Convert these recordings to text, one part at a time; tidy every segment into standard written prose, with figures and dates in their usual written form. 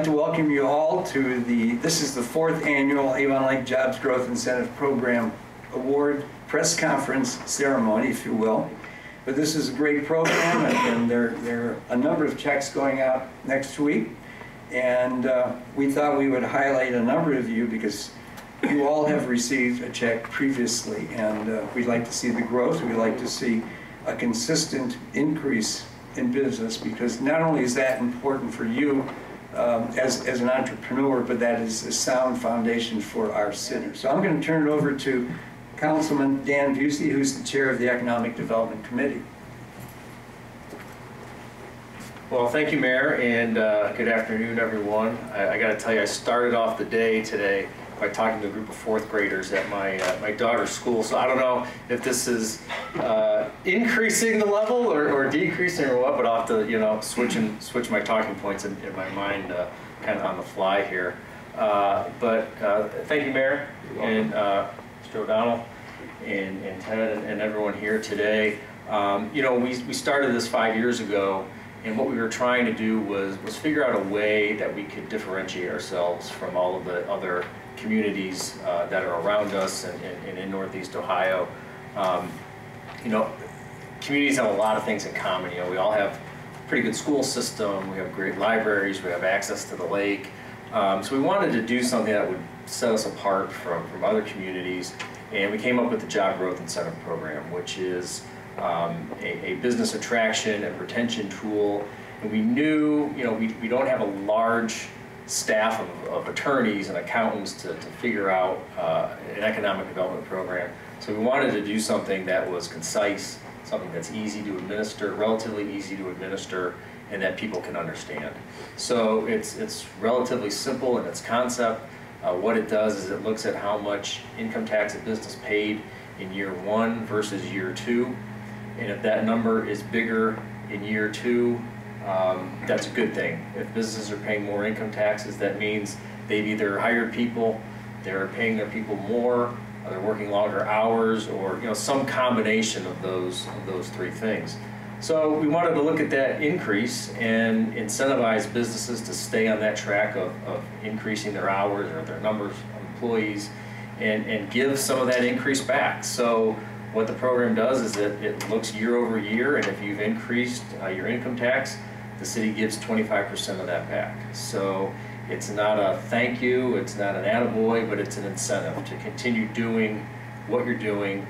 like to welcome you all to this is the 4th annual Avon Lake Jobs Growth Incentive Program Award press conference ceremony, if you will. But this is a great program, and there are a number of checks going out next week. And we thought we would highlight a number of you because you all have received a check previously, and we'd like to see the growth. We'd like to see a consistent increase in business, because not only is that important for you as an entrepreneur, but that is a sound foundation for our center. So I'm going to turn it over to Councilman Dan Busey, who's the chair of the Economic Development Committee. Well, thank you, Mayor, and good afternoon, everyone. I got to tell you, I started off the day today by talking to a group of 4th graders at my daughter's school. So I don't know if this is increasing the level or decreasing or what, but I'll have to switch my talking points in my mind kind of on the fly here. But thank you, Mayor, and Mr. O'Donnell, and Ted, and everyone here today. We started this 5 years ago, and what we were trying to do was figure out a way that we could differentiate ourselves from all of the other communities that are around us and in Northeast Ohio. Communities have a lot of things in common. We all have a pretty good school system, we have great libraries, we have access to the lake. So we wanted to do something that would set us apart from other communities, and we came up with the Job Growth Incentive Program, which is a business attraction and retention tool. And we knew, we don't have a large staff of attorneys and accountants to figure out an economic development program. So we wanted to do something that was concise, something that's easy to administer, relatively easy to administer, and that people can understand. So it's relatively simple in its concept. What it does is it looks at how much income tax a business paid in year 1 versus year 2. And if that number is bigger in year 2, that's a good thing. If businesses are paying more income taxes, that means they've either hired people, they're paying their people more, or they're working longer hours, or some combination of those 3 things. So we wanted to look at that increase and incentivize businesses to stay on that track of increasing their hours or their numbers of employees, and give some of that increase back. So what the program does is it looks year over year, and if you've increased your income tax, the city gives 25% of that back. So it's not a thank you, it's not an attaboy, but it's an incentive to continue doing what you're doing,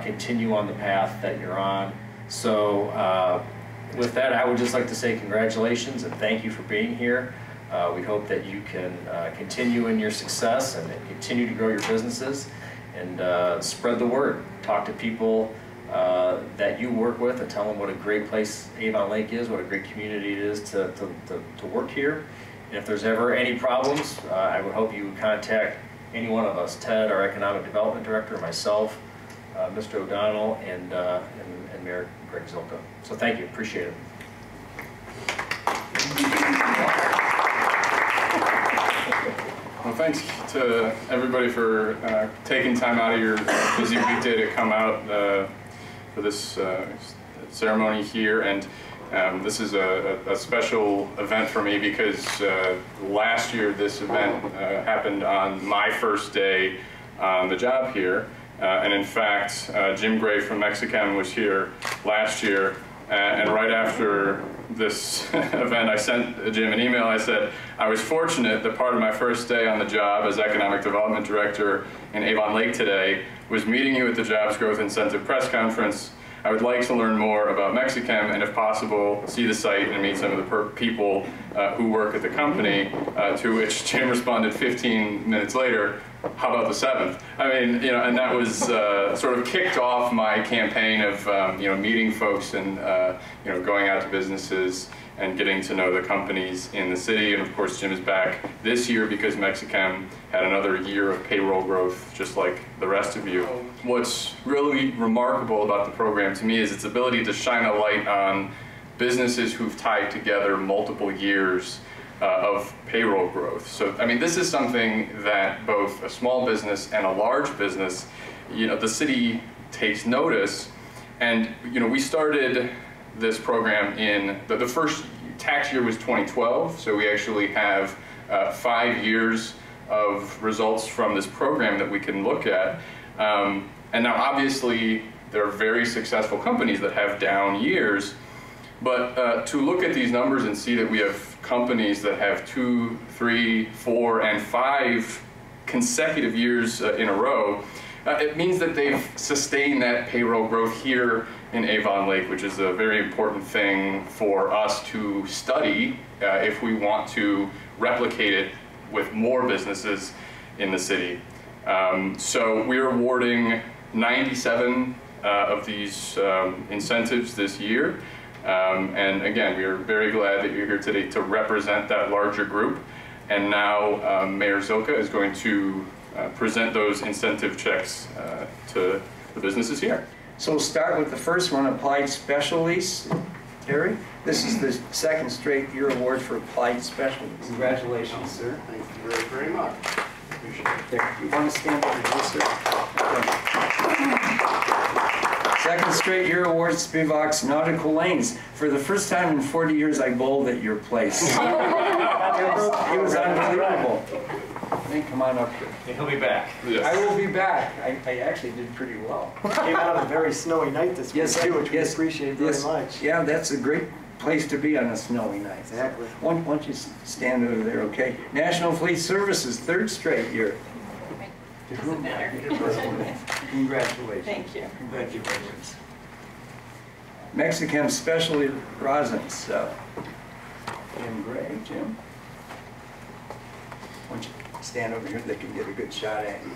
continue on the path that you're on. So with that, I would just like to say congratulations and thank you for being here. We hope that you can continue in your success and continue to grow your businesses, and spread the word. Talk to people that you work with and tell them what a great place Avon Lake is, what a great community it is to work here. And if there's ever any problems, I would hope you would contact any one of us, Ted, our Economic Development Director, myself, Mr. O'Donnell, and Mayor Greg Zilka. So thank you, appreciate it. Well, thanks to everybody for taking time out of your busy weekday to come out for this ceremony here. And this is a special event for me because last year this event happened on my first day on the job here. And in fact, Jim Gray from Mexichem was here last year, and right after this event, I sent Jim an email. I said, I was fortunate that part of my first day on the job as Economic Development Director in Avon Lake today was meeting you at the Jobs Growth Incentive press conference. I would like to learn more about Mexichem and, if possible, see the site and meet some of the people who work at the company, to which Jim responded 15 minutes later, how about the 7th? I mean, and that was sort of kicked off my campaign of, meeting folks and, going out to businesses and getting to know the companies in the city. And of course, Jim is back this year because Mexichem had another year of payroll growth, just like the rest of you. What's really remarkable about the program to me is its ability to shine a light on businesses who've tied together multiple years of payroll growth. So, I mean, this is something that both a small business and a large business, the city takes notice. And, we started this program in, the first tax year was 2012, so we actually have 5 years of results from this program that we can look at. And now obviously there are very successful companies that have down years, but to look at these numbers and see that we have companies that have 2, 3, 4, and 5 consecutive years in a row, it means that they've sustained that payroll growth here in Avon Lake, which is a very important thing for us to study if we want to replicate it with more businesses in the city. So we're awarding 97 of these incentives this year. And again, we are very glad that you're here today to represent that larger group. And now Mayor Zilka is going to present those incentive checks to the businesses here. So we'll start with the first one, Applied Specialties. Terry, this is the second straight year award for Applied Specialties. Congratulations, sir. Thank you very, very much. Appreciate it. There, you want to stand over here, sir? Okay. Second straight year award, Spivak's Nautical Lanes. For the first time in 40 years, I bowled at your place. It was unbelievable. Hey, come on up here. And he'll be back. Yes. I will be back. I actually did pretty well. Came out on a very snowy night this week, too, which we appreciate very yes. much. Yeah, that's a great place to be on a snowy night. Exactly. Why don't you stand over there, okay? National Fleet Services, third straight year. Doesn't matter. Congratulations. Thank you. Congratulations. Mexican Specialty Rosins. Jim Gray. Jim? Why don't you stand over here, they can get a good shot at you.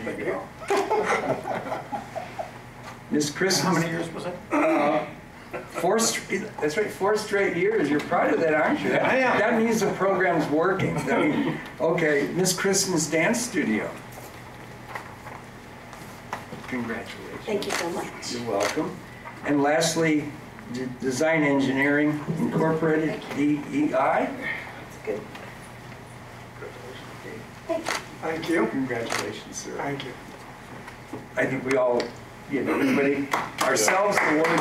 There you go. Miss Christmas. How many years was it? That's right, 4 straight years. You're proud of that, aren't you? I am. That means the program's working. Okay, Miss Kristen's Dance Studio. Congratulations. Thank you so much. You're welcome. And lastly, Design Engineering Incorporated, DEI. That's good. Thank you. Congratulations, sir. Thank you. I think we all give everybody, ourselves, the word.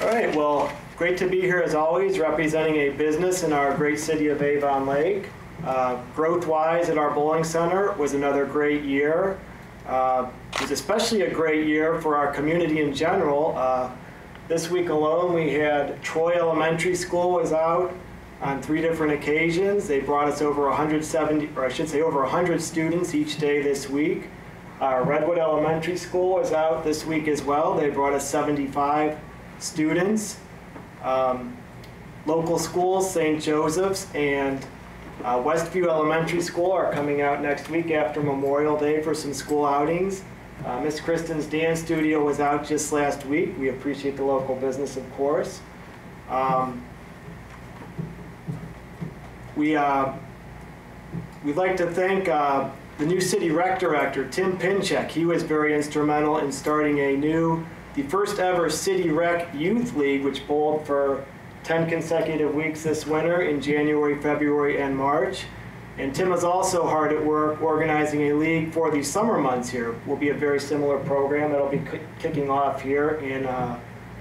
All right, well, great to be here as always, representing a business in our great city of Avon Lake. Growth-wise at our bowling center was another great year. It was especially a great year for our community in general. This week alone, we had Troy Elementary School was out on 3 different occasions. They brought us over 170, or I should say over 100 students each day this week. Redwood Elementary School was out this week as well. They brought us 75 students. Local schools, St. Joseph's and Westview Elementary School are coming out next week after Memorial Day for some school outings. Miss Kristen's Dance Studio was out just last week. We appreciate the local business, of course. We'd like to thank the new city rec director, Tim Pinchek. He was very instrumental in starting the first ever city rec youth league, which bowled for 10 consecutive weeks this winter in January, February, and March. And Tim is also hard at work organizing a league for the summer months here. Will be a very similar program that'll be kicking off here in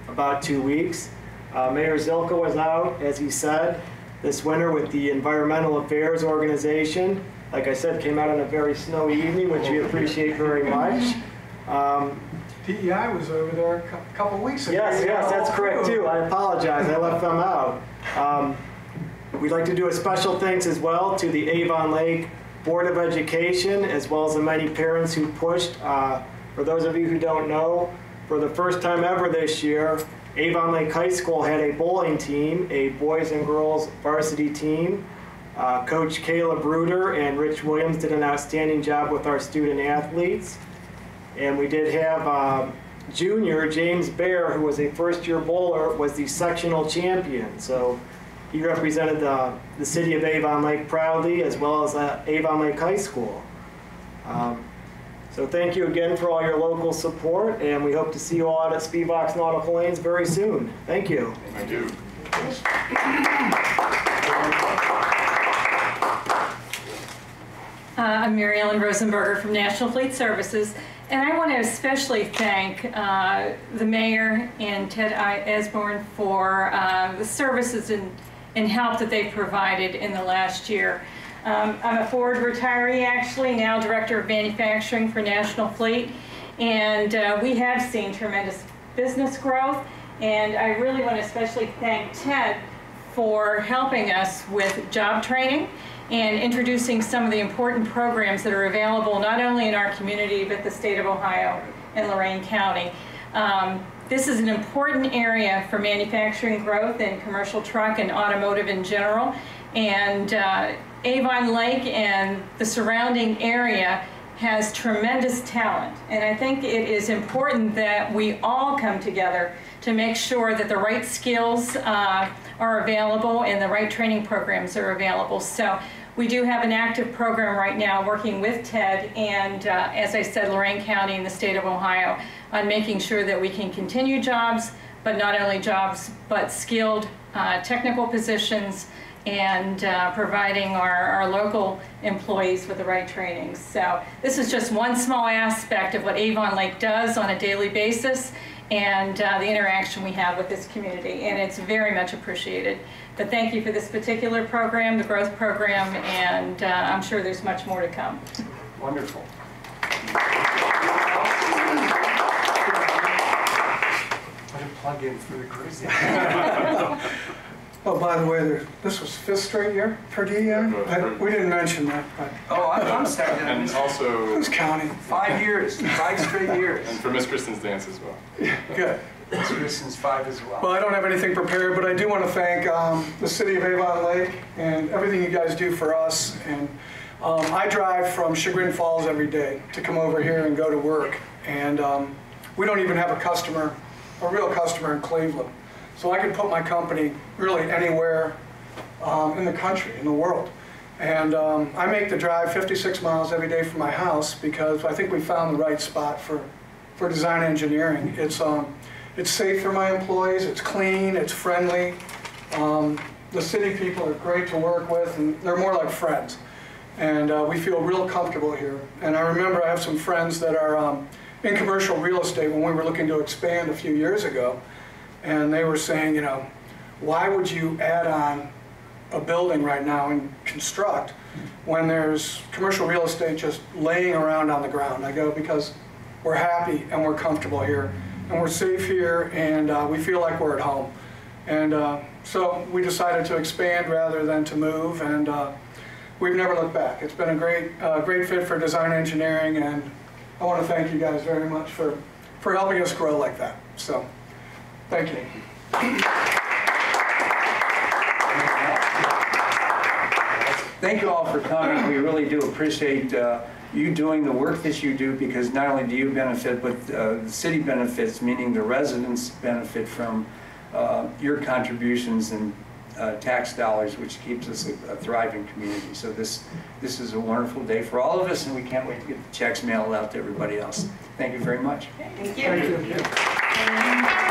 about 2 weeks. Mayor Zilka was out, as he said, this winter with the Environmental Affairs Organization. Like I said, came out on a very snowy evening, which we appreciate very much. DEI was over there a couple weeks ago. Yes, that's correct too. I apologize, I left them out. We'd like to do a special thanks as well to the Avon Lake Board of Education, as well as the many parents who pushed. For those of you who don't know, for the first time ever this year, Avon Lake High School had a bowling team, a boys and girls varsity team. Coach Caleb Bruder and Rich Williams did an outstanding job with our student athletes. And we did have junior James Bear, who was a first-year bowler, was the sectional champion. So he represented the city of Avon Lake proudly, as well as Avon Lake High School. So thank you again for all your local support, and we hope to see you all out at Spivak's Nautical Lanes very soon. Thank you. Thank you. I'm Mary Ellen Rosenberger from National Fleet Services, and I want to especially thank the mayor and Ted Osborne for the services and help that they've provided in the last year. I'm a Ford retiree, actually, now Director of Manufacturing for National Fleet, and we have seen tremendous business growth, and I really want to especially thank Ted for helping us with job training and introducing some of the important programs that are available not only in our community but the state of Ohio and Lorain County. This is an important area for manufacturing growth and commercial truck and automotive in general, and Avon Lake and the surrounding area has tremendous talent, and I think it is important that we all come together to make sure that the right skills are available and the right training programs are available. So we do have an active program right now working with TED and, as I said, Lorain County and the state of Ohio on making sure that we can continue jobs, but not only jobs, but skilled technical positions, and providing our local employees with the right training. So this is just one small aspect of what Avon Lake does on a daily basis and the interaction we have with this community, and it's very much appreciated. But thank you for this particular program, the growth program, and I'm sure there's much more to come. Wonderful. Plug in for the cruise. Oh, by the way, this was 5th straight year for DEI? We didn't mention that, but Oh, I'm sorry. And also, who's counting? 5 years, 5 straight years. and for Miss Kristen's dance as well. Good. Kristen's 5 as well. Well, I don't have anything prepared, but I do want to thank the city of Avon Lake and everything you guys do for us. And I drive from Chagrin Falls every day to come over here and go to work. And we don't even have a real customer in Cleveland. So I can put my company really anywhere in the country, in the world. And I make the drive 56 miles every day from my house because I think we found the right spot for design engineering. It's safe for my employees, it's clean, it's friendly. The city people are great to work with, and they're more like friends. And we feel real comfortable here. And I remember I have some friends that are in commercial real estate when we were looking to expand a few years ago. And they were saying, you know, why would you add on a building right now and construct when there's commercial real estate just laying around on the ground? I go, because we're happy and we're comfortable here and we're safe here and we feel like we're at home. And so we decided to expand rather than to move, and we've never looked back. It's been a great fit for design engineering, and I want to thank you guys very much for helping us grow like that. So. Thank you. Thank you all for coming. We really do appreciate you doing the work that you do, because not only do you benefit, but the city benefits, meaning the residents benefit from your contributions and tax dollars, which keeps us a thriving community. So this is a wonderful day for all of us, and we can't wait to get the checks mailed out to everybody else. Thank you very much. Thank you. Thank you.